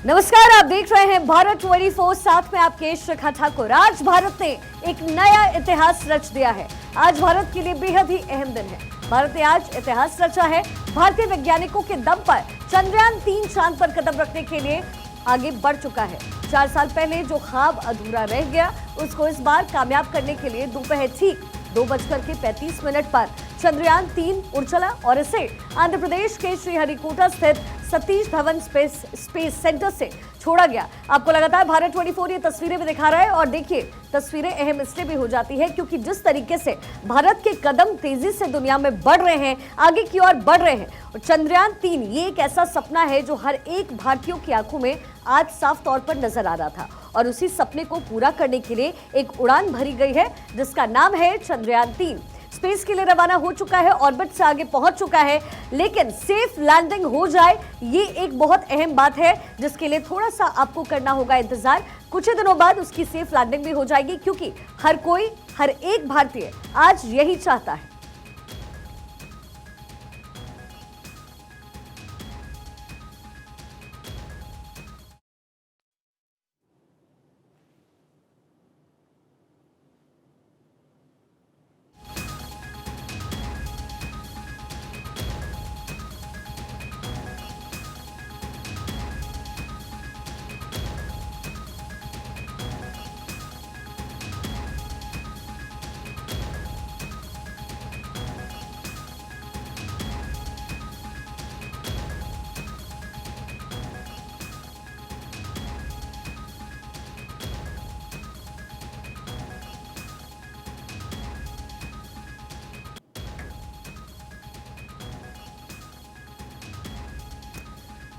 नमस्कार, आप देख रहे हैं भारत 24। साथ में आपके शिखा ठाकुर। आज भारत ने एक नया इतिहास रच दिया है। आज भारत के लिए बेहद ही अहम दिन है। भारत ने आज इतिहास रचा है। भारतीय वैज्ञानिकों के दम पर चंद्रयान 3 चांद पर कदम रखने के लिए आगे बढ़ चुका है। 4 साल पहले जो ख्वाब अधूरा रह गया, उसको इस बार कामयाब करने के लिए दोपहर ठीक 2:35 पर चंद्रयान 3 उड़ चला और इसे आंध्र प्रदेश के श्रीहरिकोटा स्थित सतीश धवन स्पेस सेंटर से छोड़ा गया। आपको लगातार भारत 24 ये तस्वीरें भी दिखा रहा है और देखिए, तस्वीरें अहम इसलिए भी हो जाती है क्योंकि जिस तरीके से भारत के कदम तेजी से दुनिया में बढ़ रहे हैं, आगे की ओर बढ़ रहे हैं। और चंद्रयान 3 ये एक ऐसा सपना है जो हर एक भारतीयों की आंखों में आज साफ तौर पर नजर आ रहा था और उसी सपने को पूरा करने के लिए एक उड़ान भरी गई है जिसका नाम है चंद्रयान 3। स्पेस के लिए रवाना हो चुका है, ऑर्बिट से आगे पहुंच चुका है, लेकिन सेफ लैंडिंग हो जाए ये एक बहुत अहम बात है जिसके लिए थोड़ा सा आपको करना होगा इंतजार। कुछ ही दिनों बाद उसकी सेफ लैंडिंग भी हो जाएगी क्योंकि हर एक भारतीय आज यही चाहता है।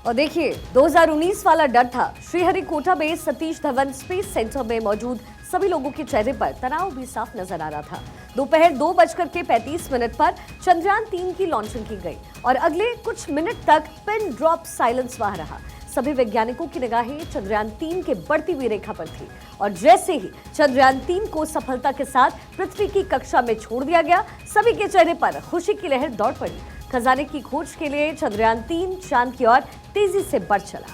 और देखिए, 2019 वाला डर था। श्रीहरिकोटा में सतीश धवन स्पेस सेंटर में मौजूद सभी लोगों के चेहरे पर तनाव भी साफ नजर आ रहा था। दोपहर 2:35 पर चंद्रयान 3 की लॉन्चिंग की गई और अगले कुछ मिनट तक पिन ड्रॉप साइलेंस वहां रहा। सभी वैज्ञानिकों की निगाहें चंद्रयान 3 के बढ़ती हुई रेखा पर थी और जैसे ही चंद्रयान 3 को सफलता के साथ पृथ्वी की कक्षा में छोड़ दिया गया, सभी के चेहरे पर खुशी की लहर दौड़ पड़ी। खजाने की खोज के लिए चंद्रयान 3 चांद की ओर तेजी से बढ़ चला।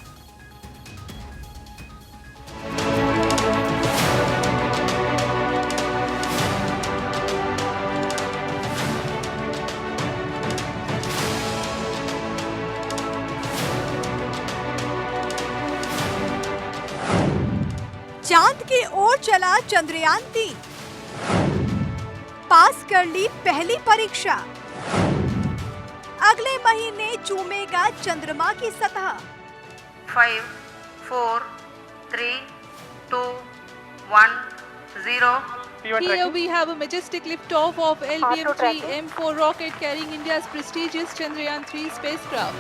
चांद की ओर चला चंद्रयान 3, पास कर ली पहली परीक्षा। अगले महीने चूमेगा चंद्रमा की सतह। 5, 4, 3, 2, 1, 0. Here we have a majestic liftoff of LBM-3 M4 rocket carrying India's prestigious Chandrayaan 3 spacecraft.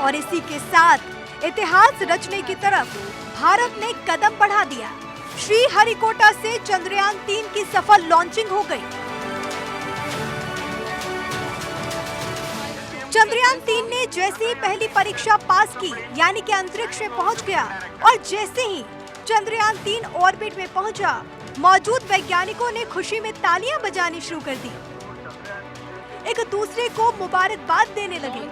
और इसी के साथ इतिहास रचने की तरफ भारत ने कदम बढ़ा दिया। श्रीहरिकोटा से चंद्रयान 3 की सफल लॉन्चिंग हो गई। चंद्रयान 3 ने जैसे ही पहली परीक्षा पास की, यानी कि अंतरिक्ष में पहुंच गया, और जैसे ही चंद्रयान 3 ऑर्बिट में पहुंचा, मौजूद वैज्ञानिकों ने खुशी में तालियां बजानी शुरू कर दी, एक दूसरे को मुबारकबाद देने लगे।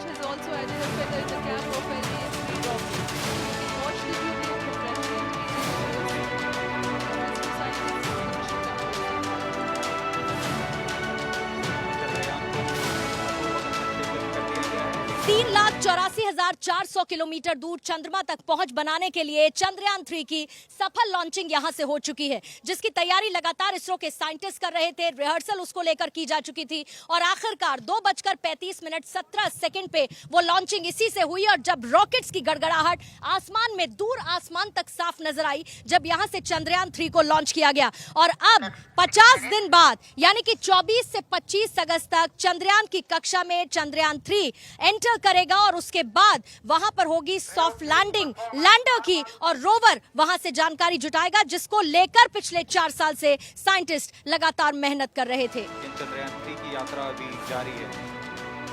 तीन 3,84,400 किलोमीटर दूर चंद्रमा तक पहुंच बनाने के लिए चंद्रयान 3 की सफल लॉन्चिंग यहां से हो चुकी है, जिसकी तैयारी लगातार इसरो के साइंटिस्ट कर रहे थे। रिहर्सल उसको लेकर की जा चुकी थी और आखिरकार 2:35 पे वो लॉन्चिंग इसी से हुई। और जब रॉकेट्स की गड़गड़ाहट आसमान में दूर आसमान तक साफ नजर आई, जब यहां से चंद्रयान 3 को लॉन्च किया गया और अब 50 दिन बाद यानी कि 24 से 25 अगस्त तक चंद्रयान की कक्षा में चंद्रयान 3 एंटर करेगा और उसके बाद वहां पर होगी सॉफ्ट लैंडिंग लैंडर की और रोवर वहां से जानकारी जुटाएगा, जिसको लेकर पिछले 4 साल से साइंटिस्ट लगातार मेहनत कर रहे थे। चंद्रयान 3 की यात्रा अभी जारी है।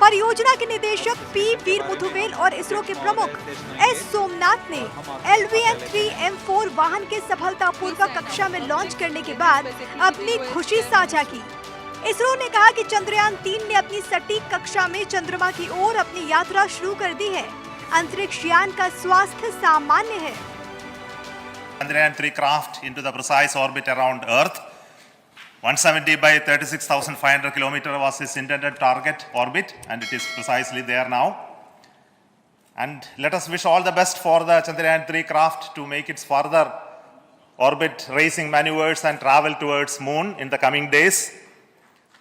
परियोजना के निदेशक पी वीर मुथुवेल और इसरो के प्रमुख एस सोमनाथ ने LVN-3M4 वाहन के सफलतापूर्वक कक्षा में लॉन्च करने के बाद अपनी खुशी साझा की। इसरो ने कहा कि चंद्रयान 3 ने अपनी सटीक कक्षा में चंद्रमा की ओर अपनी यात्रा शुरू कर दी है। अंतरिक्ष यान का स्वास्थ्य सामान्य है। Chandrayaan 3 craft into the precise orbit around Earth. 170 by 36,500 kilometer was its intended target orbit, and it is precisely there now. And let us wish all the best for the Chandrayaan 3 craft to make its further orbit racing maneuvers and travel towards moon in the coming days.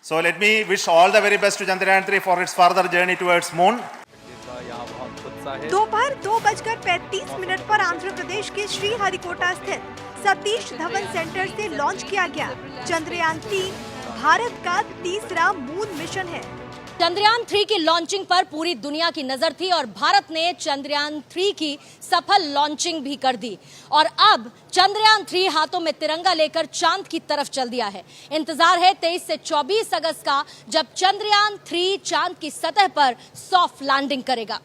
So let me wish all the very best to Chandrayaan 3 for its further journey towards moon. दोपहर 2:35 पर आंध्र प्रदेश के श्रीहरिकोटा स्थित Satish Dhawan centre से launch किया गया चंद्रयान 3 भारत का तीसरा moon mission है। चंद्रयान 3 की लॉन्चिंग पर पूरी दुनिया की नजर थी और भारत ने चंद्रयान 3 की सफल लॉन्चिंग भी कर दी और अब चंद्रयान 3 हाथों में तिरंगा लेकर चांद की तरफ चल दिया है। इंतजार है 23 से 24 अगस्त का, जब चंद्रयान 3 चांद की सतह पर सॉफ्ट लैंडिंग करेगा।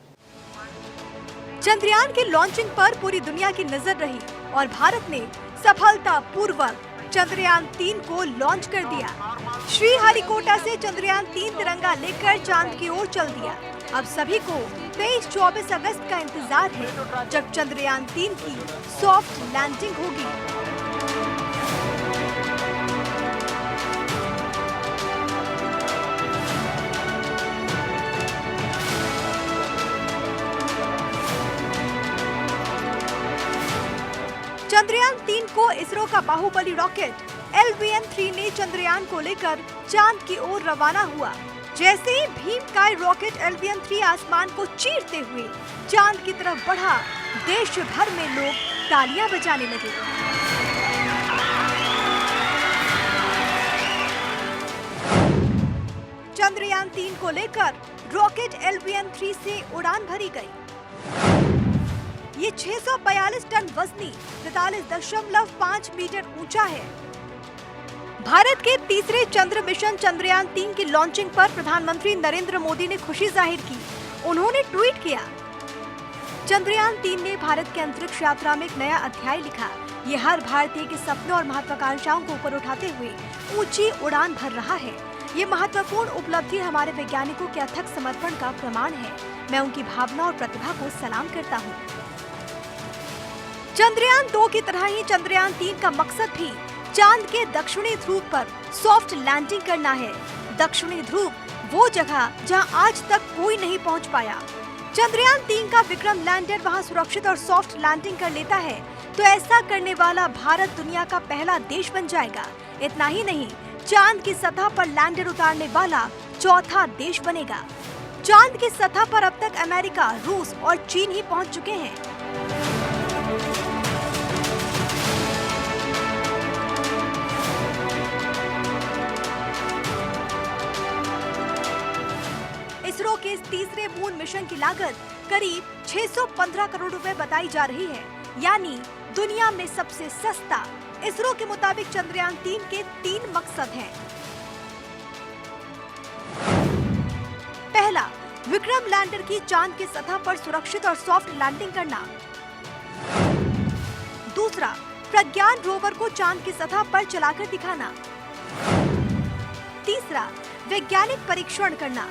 चंद्रयान की लॉन्चिंग पर पूरी दुनिया की नजर रही और भारत ने सफलतापूर्वक चंद्रयान 3 को लॉन्च कर दिया। श्रीहरिकोटा से चंद्रयान 3 तिरंगा लेकर चांद की ओर चल दिया। अब सभी को 23-24 अगस्त का इंतजार है, जब चंद्रयान 3 की सॉफ्ट लैंडिंग होगी। चंद्रयान 3 को इसरो का बाहुबली रॉकेट LVN-3 ने चंद्रयान को लेकर चांद की ओर रवाना हुआ। जैसे ही भीमकाय रॉकेट LVN-3 आसमान को चीरते हुए चांद की तरफ बढ़ा, देश भर में लोग तालियां बजाने लगे। चंद्रयान 3 को लेकर रॉकेट LVN-3 से उड़ान भरी गई। ये 642 टन वजनी 43.5 मीटर ऊंचा है। भारत के तीसरे चंद्र मिशन चंद्रयान 3 की लॉन्चिंग पर प्रधानमंत्री नरेंद्र मोदी ने खुशी जाहिर की। उन्होंने ट्वीट किया, चंद्रयान 3 ने भारत के अंतरिक्ष यात्रा में एक नया अध्याय लिखा। ये हर भारतीय के सपनों और महत्वाकांक्षाओं को ऊपर उठाते हुए ऊंची उड़ान भर रहा है। ये महत्वपूर्ण उपलब्धि हमारे वैज्ञानिकों के अथक समर्पण का प्रमाण है। मैं उनकी भावना और प्रतिभा को सलाम करता हूँ। चंद्रयान 2 की तरह ही चंद्रयान 3 का मकसद भी चांद के दक्षिणी ध्रुव पर सॉफ्ट लैंडिंग करना है। दक्षिणी ध्रुव वो जगह जहां आज तक कोई नहीं पहुंच पाया। चंद्रयान 3 का विक्रम लैंडर वहां सुरक्षित और सॉफ्ट लैंडिंग कर लेता है तो ऐसा करने वाला भारत दुनिया का पहला देश बन जाएगा। इतना ही नहीं, चांद की सतह पर लैंडर उतारने वाला चौथा देश बनेगा। चांद की सतह पर अब तक अमेरिका, रूस और चीन ही पहुंच चुके हैं। इसरो के इस तीसरे मून मिशन की लागत करीब 615 करोड़ रुपए बताई जा रही है, यानी दुनिया में सबसे सस्ता। इसरो के मुताबिक चंद्रयान 3 के 3 मकसद हैं। पहला, विक्रम लैंडर की चांद की सतह पर सुरक्षित और सॉफ्ट लैंडिंग करना। दूसरा, प्रज्ञान रोवर को चांद की सतह पर चलाकर दिखाना। तीसरा, वैज्ञानिक परीक्षण करना।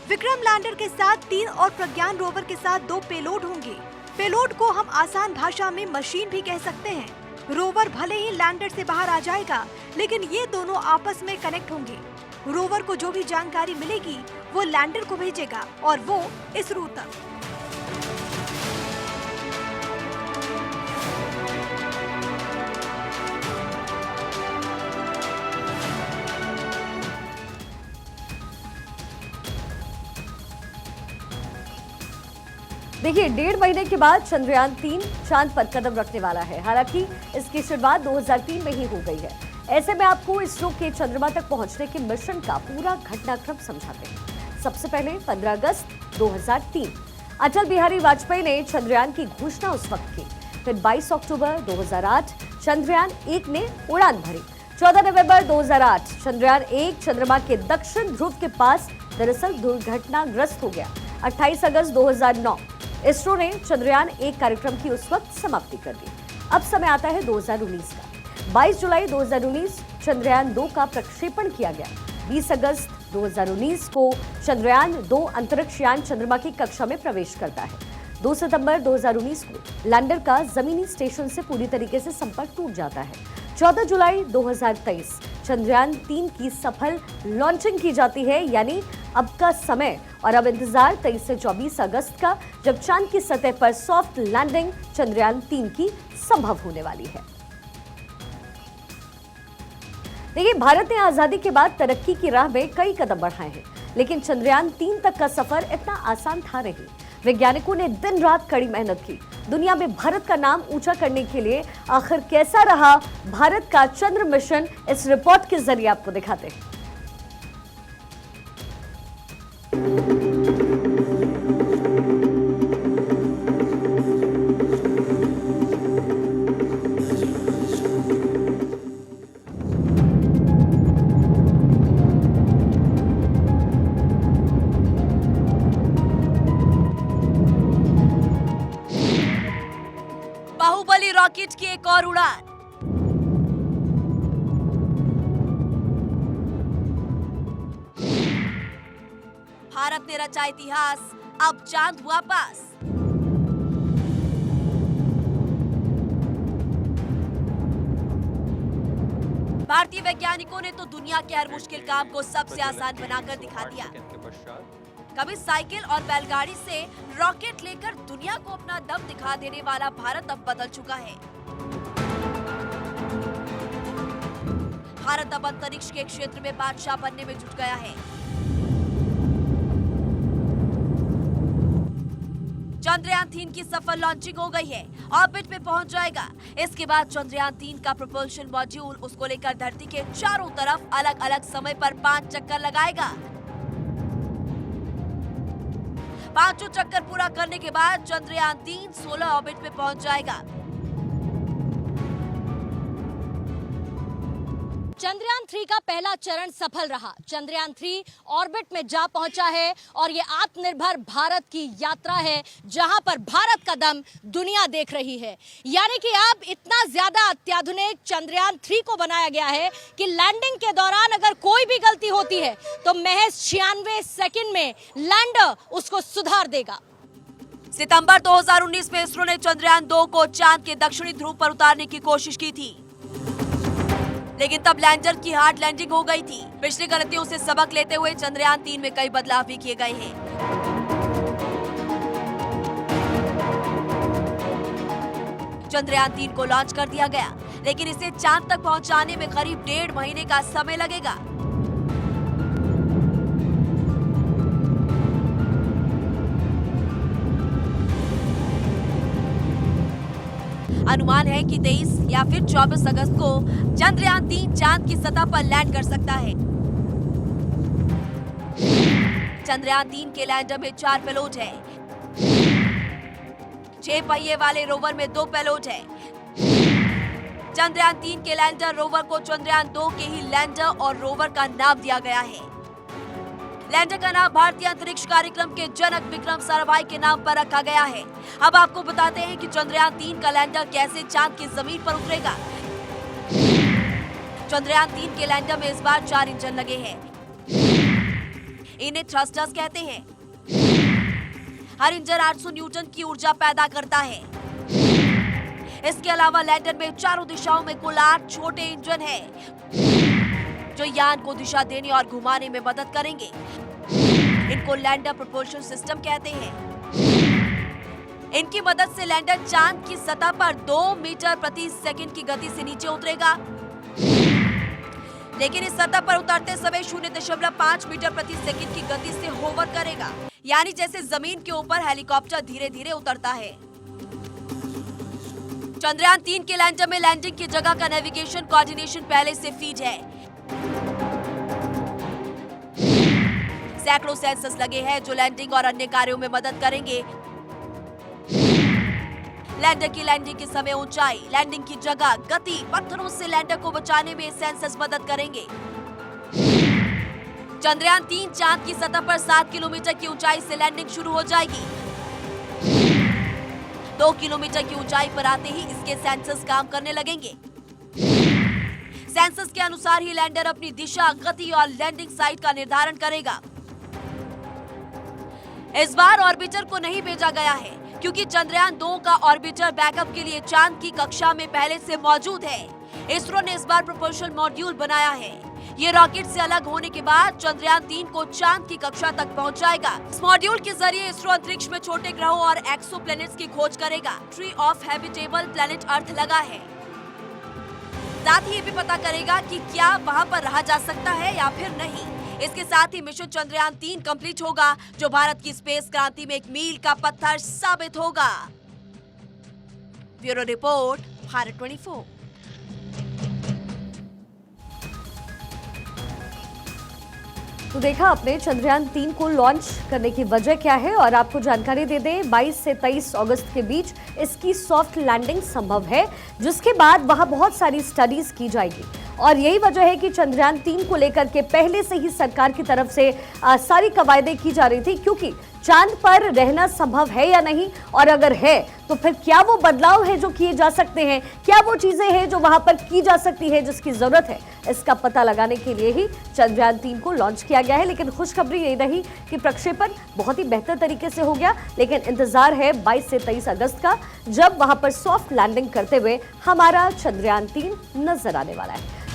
विक्रम लैंडर के साथ 3 और प्रज्ञान रोवर के साथ 2 पेलोड होंगे। पेलोड को हम आसान भाषा में मशीन भी कह सकते हैं। रोवर भले ही लैंडर से बाहर आ जाएगा, लेकिन ये दोनों आपस में कनेक्ट होंगे। रोवर को जो भी जानकारी मिलेगी वो लैंडर को भेजेगा और वो इसरो तक। देखिए, 1.5 महीने के बाद चंद्रयान 3 चांद पर कदम रखने वाला है। हालांकि इसकी शुरुआत 2003 में ही हो गई है। ऐसे में आपको इसरो के चंद्रमा तक पहुंचने के मिशन का पूरा घटनाक्रम समझाते हैं। सबसे पहले 15 अगस्त 2003 अटल बिहारी वाजपेयी ने चंद्रयान की घोषणा उस वक्त की। फिर 22 अक्टूबर 2008 चंद्रयान 1 ने उड़ान भरी। 14 नवंबर 2008 चंद्रयान 1 चंद्रमा के दक्षिण ध्रुव के पास दरअसल दुर्घटनाग्रस्त हो गया। 28 अगस्त 2009 इसरो ने चंद्रयान 1 कार्यक्रम की उस वक्त समाप्ति कर दी। अब समय आता है 2019 का। 22 जुलाई 2019 चंद्रयान 2 का प्रक्षेपण किया गया। 20 अगस्त 2019 को चंद्रयान 2 अंतरिक्ष यान चंद्रमा की कक्षा में प्रवेश करता है। 2 सितंबर 2019 को लैंडर का जमीनी स्टेशन से पूरी तरीके से संपर्क टूट जाता है। 14 जुलाई 2023 चंद्रयान 3 की सफल लॉन्चिंग की जाती है, यानी अब का समय और अब इंतजार 23 से 24 अगस्त का, जब चांद की सतह पर सॉफ्ट लैंडिंग चंद्रयान 3 की संभव होने वाली है। देखिए, भारत ने आजादी के बाद तरक्की की राह में कई कदम बढ़ाए हैं, लेकिन चंद्रयान 3 तक का सफर इतना आसान था नहीं। वैज्ञानिकों ने दिन रात कड़ी मेहनत की। दुनिया में भारत का नाम ऊंचा करने के लिए आखिर कैसा रहा भारत का चंद्र मिशन, इस रिपोर्ट के जरिए आपको दिखाते हैं। बाहुबली रॉकेट की एक और उड़ान। भारत ने रचा इतिहास, अब चांद हुआ पास। भारतीय वैज्ञानिकों ने तो दुनिया के हर मुश्किल काम को सबसे आसान बनाकर दिखा दिया। कभी साइकिल और बैलगाड़ी से रॉकेट लेकर दुनिया को अपना दम दिखा देने वाला भारत अब बदल चुका है। भारत अब अंतरिक्ष के क्षेत्र में बादशाह बनने में जुट गया है। चंद्रयान 3 की सफल लॉन्चिंग हो गई है, ऑर्बिट में पहुंच जाएगा। इसके बाद चंद्रयान 3 का प्रोपल्शन मॉड्यूल उसको लेकर धरती के चारों तरफ अलग अलग समय पर 5 चक्कर लगाएगा। 5 चक्कर पूरा करने के बाद चंद्रयान 3 सोलर ऑर्बिट में पहुंच जाएगा। चंद्रयान 3 का पहला चरण सफल रहा। चंद्रयान 3 ऑर्बिट में जा पहुंचा है और ये आत्मनिर्भर भारत की यात्रा है, जहां पर भारत का दम दुनिया देख रही है। यानी कि अब इतना ज्यादा अत्याधुनिक चंद्रयान 3 को बनाया गया है कि लैंडिंग के दौरान अगर कोई भी गलती होती है तो महज 96 सेकंड में लैंडर उसको सुधार देगा। सितंबर 2019 में इसरो ने चंद्रयान 2 को चांद के दक्षिणी ध्रुव पर उतारने की कोशिश की थी, लेकिन तब लैंडर की हार्ड लैंडिंग हो गई थी। पिछली गलतियों से सबक लेते हुए चंद्रयान 3 में कई बदलाव भी किए गए हैं। चंद्रयान 3 को लॉन्च कर दिया गया, लेकिन इसे चांद तक पहुंचाने में करीब 1.5 महीने का समय लगेगा। अनुमान है कि 23 या फिर 24 अगस्त को चंद्रयान 3 चांद की सतह पर लैंड कर सकता है। चंद्रयान 3 के लैंडर में 4 पेलोड है। 6 पहिए वाले रोवर में 2 पेलोड है। चंद्रयान 3 के लैंडर रोवर को चंद्रयान 2 के ही लैंडर और रोवर का नाम दिया गया है। लैंडर का नाम भारतीय अंतरिक्ष कार्यक्रम के जनक विक्रम साराभाई के नाम पर रखा गया है। अब आपको बताते हैं कि चंद्रयान 3 का लैंडर कैसे चांद की जमीन पर उतरेगा। चंद्रयान 3 के लैंडर में इस बार 4 इंजन लगे हैं। इन्हें थ्रस्टर्स कहते हैं। हर इंजन 800 न्यूटन की ऊर्जा पैदा करता है। इसके अलावा लैंडर में चारों दिशाओं में कुल 8 छोटे इंजन हैं, जो यान को दिशा देने और घुमाने में मदद करेंगे। इनको लैंडर प्रोपल्शन सिस्टम कहते हैं। इनकी मदद से लैंडर चांद की सतह पर 2 मीटर प्रति सेकंड की गति से नीचे उतरेगा, लेकिन इस सतह पर उतरते समय 0.5 मीटर प्रति सेकंड की गति से होवर करेगा, यानी जैसे जमीन के ऊपर हेलीकॉप्टर धीरे धीरे उतरता है। चंद्रयान 3 के लैंडर में लैंडिंग की जगह का नेविगेशन कोऑर्डिनेशन पहले से फीड है। सैकड़ों सेंसर्स लगे हैं जो लैंडिंग और अन्य कार्यों में मदद करेंगे। लैंडर की लैंडिंग के समय ऊंचाई, लैंडिंग की जगह, गति, पत्थरों से लैंडर को बचाने में सेंसर्स मदद करेंगे। चंद्रयान 3 चांद की सतह पर 7 किलोमीटर की ऊंचाई से लैंडिंग शुरू हो जाएगी। 2 किलोमीटर की ऊंचाई पर आते ही इसके सेंसर्स काम करने लगेंगे। सेंसर्स के अनुसार ही लैंडर अपनी दिशा, गति और लैंडिंग साइट का निर्धारण करेगा। इस बार ऑर्बिटर को नहीं भेजा गया है क्योंकि चंद्रयान 2 का ऑर्बिटर बैकअप के लिए चांद की कक्षा में पहले से मौजूद है। इसरो ने इस बार प्रोपल्शन मॉड्यूल बनाया है। ये रॉकेट से अलग होने के बाद चंद्रयान 3 को चांद की कक्षा तक पहुंचाएगा। इस मॉड्यूल के जरिए इसरो अंतरिक्ष में छोटे ग्रहों और एक्सोप्लैनेट्स की खोज करेगा। Tree of habitable planet earth लगा है। साथ ही ये भी पता करेगा कि क्या वहां पर रहा जा सकता है या फिर नहीं। इसके साथ ही मिशन चंद्रयान 3 कंप्लीट होगा, जो भारत की स्पेस क्रांति में एक मील का पत्थर साबित होगा। Bureau report, Bharat 24। तो देखा आपने चंद्रयान 3 को लॉन्च करने की वजह क्या है, और आपको जानकारी दे दें 22 से 23 अगस्त के बीच इसकी सॉफ्ट लैंडिंग संभव है, जिसके बाद वहां बहुत सारी स्टडीज की जाएगी। और यही वजह है कि चंद्रयान 3 को लेकर के पहले से ही सरकार की तरफ से सारी कवायदें की जा रही थी, क्योंकि चांद पर रहना संभव है या नहीं, और अगर है तो फिर क्या वो बदलाव है जो किए जा सकते हैं, क्या वो चीजें हैं जो वहां पर की जा सकती है जिसकी जरूरत है, इसका पता लगाने के लिए ही चंद्रयान 3 को लॉन्च किया गया है। लेकिन खुशखबरी यही रही कि प्रक्षेपण बहुत ही बेहतर तरीके से हो गया, लेकिन इंतजार है 22 से 23 अगस्त का, जब वहां पर सॉफ्ट लैंडिंग करते हुए हमारा चंद्रयान 3 नजर आने वाला है।